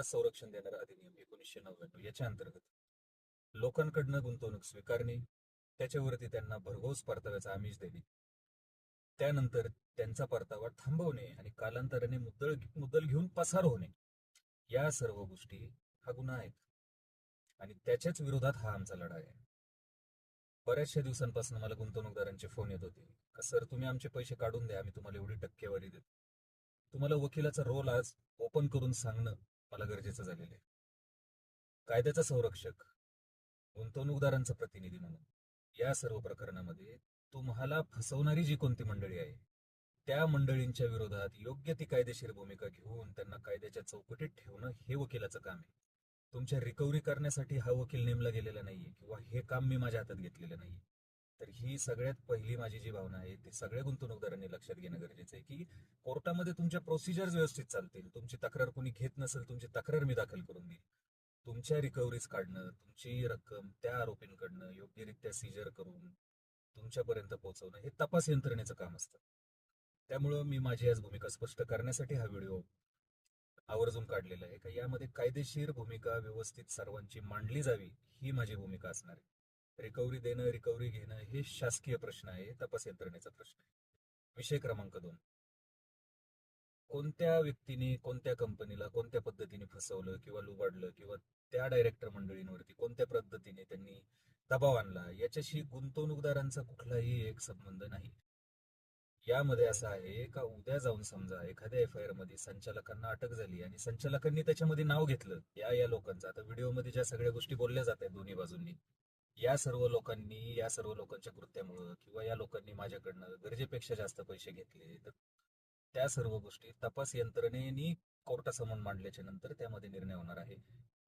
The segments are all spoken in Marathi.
संरक्षण देणारा अधिनियम 1999 याच्या अंतर्गत लोकांकडनं गुंतवणूक स्वीकारणे, त्याच्यावरती त्यांना भरघोस परताव्याचा आमिष देणे, त्यानंतर त्यांचा परतावा थांबवणे आणि कालांतराने मुद्दल घेऊन पसार होणे, या सर्व गोष्टी हा गुन्हा आहेत आणि त्याच्याच विरोधात हा आमचा लढा आहे. बऱ्याचशा दिवसांपासून मला गुंतवणूकदारांचे फोन येत होते का सर तुम्ही आमचे पैसे काढून द्या, आम्ही तुम्हाला एवढी टक्केवारी देतो. तुम्हाला वकिलाचा रोल आज ओपन करून सांगणं मला गरजेचं झालेलं आहे. कायद्याचा संरक्षक, गुंतवणूकदारांचा प्रतिनिधी म्हणून या सर्व प्रकरणामध्ये तुम्हाला फसवणारी जी कोणती मंडळी आहे त्या मंडळींच्या विरोधात योग्य ती कायदेशीर भूमिका घेऊन त्यांना कायद्याच्या चौकटीत ठेवणं हे वकिलाचं काम आहे. तुमच्या रिकव्हरी करण्यासाठी हा वकील नेमला गेलेला नाहीये किंवा हे काम मी माझ्या हातात घेतलेलं नाहीये. तर ही सगळ्यात पहिली माझी जी भावना आहे ती सगळ्या गुंतवणूकदारांनी लक्षात घेणं गरजेचं आहे की कोर्टामध्ये तुमच्या प्रोसिजर्स व्यवस्थित चालतील, तुमची तक्रार कोणी घेत नसेल तुमची तक्रार मी दाखल करून देईल, तुमच्या रिकव्हरीज काढणं, तुमची रक्कम त्या आरोपींकडनं योग्यरित्या सीजर करून तुमच्यापर्यंत पोहोचवणं हे तपास यंत्रणेचं काम असतं. त्यामुळं मी माझी आज भूमिका स्पष्ट करण्यासाठी हा व्हिडिओ आवर्जून काढलेला आहे का यामध्ये कायदेशीर भूमिका व्यवस्थित सर्वांची मांडली जावी ही माझी भूमिका असणार आहे. रिकव्हरी देणं, रिकव्हरी घेणं हे शासकीय प्रश्न आहे, तपास यंत्रणेचा प्रश्न आहे. विषय क्रमांक 2, कोणत्या व्यक्तीने कोणत्या कंपनीला कोणत्या पद्धतीने फसवलं किंवा लुबाडलं किंवा त्या डायरेक्टर मंडळींवरती कोणत्या पद्धतीने त्यांनी दबाव आणला याच्याशी गुंतवणूकदारांचा कुठलाही एक संबंध नाही. यामध्ये असं आहे का उद्या जाऊन समजा एखाद्या FIR मध्ये संचालकांना अटक झाली आणि संचालकांनी त्याच्यामध्ये नाव घेतलं या लोकांचं, आता व्हिडिओमध्ये ज्या सगळ्या गोष्टी बोलल्या जात आहेत दोन्ही बाजूंनी, या सर्व लोकांच्या कृत्यामुळं किंवा या लोकांनी माझ्याकडनं गरजेपेक्षा जास्त पैसे घेतले तर त्या सर्व गोष्टी तपास यंत्रणेने कोर्टासमोर मांडल्याच्या नंतर त्यामध्ये निर्णय होणार आहे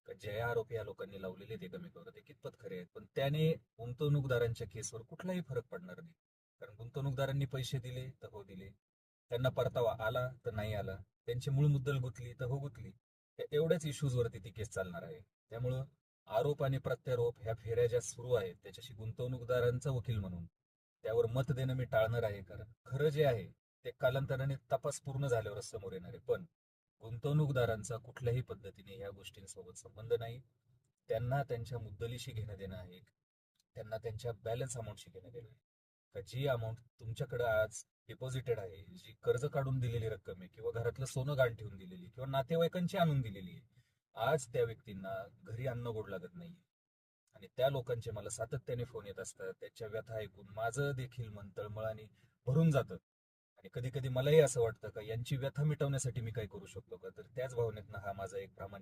का जे आरोप या लोकांनी लावलेले ते कमी करू ते कितपत खरे आहेत. पण त्याने गुंतवणूकदारांच्या केसवर कुठलाही फरक पडणार नाही. कारण गुंतवणूकदारांनी पैसे दिले तर हो दिले, त्यांना परतावा आला तर नाही आला, त्यांची मूळ मुद्दल गुंतली तर हो गुंतली, एवढ्याच इश्यूजवरती ती केस चालणार आहे. त्यामुळं आरोप आणि प्रत्यारोप ह्या फेऱ्या ज्या सुरू आहेत त्याच्याशी गुंतवणूकदारांचा वकील म्हणून त्यावर मत देणं मी टाळणार आहे. कारण खरं जे आहे ते कालांतराने तपास पूर्ण झाल्यावरच समोर येणार आहे. पण गुंतवणूकदारांचा कुठल्याही पद्धतीने या गोष्टींसोबत संबंध नाही. त्यांना त्यांच्या मुद्दलीशी घेणं देणं आहे, त्यांना त्यांच्या बॅलन्स अमाऊंटशी घेणं देणं आहे. का जी अमाऊंट तुमच्याकडे आज डिपॉझिटेड आहे, जी कर्ज काढून दिलेली रक्कम आहे किंवा घरातलं सोनं गहाण ठेवून दिलेली किंवा नातेवाईकांची आणून दिलेली आहे, आज त्या व्यक्तींना घरी अन्न गोड लागत नाही आणि त्या लोकांचे मला सातत्याने फोन येत असतात. त्याच्या व्यथा ऐकून माझं देखील मन तळमळाने भरून जातं आणि कधी कधी मलाही असं वाटतं का यांची व्यथा मिटवण्यासाठी मी काय करू शकतो का. तर त्याच भावनेतनं हा माझा एक प्रामाणिक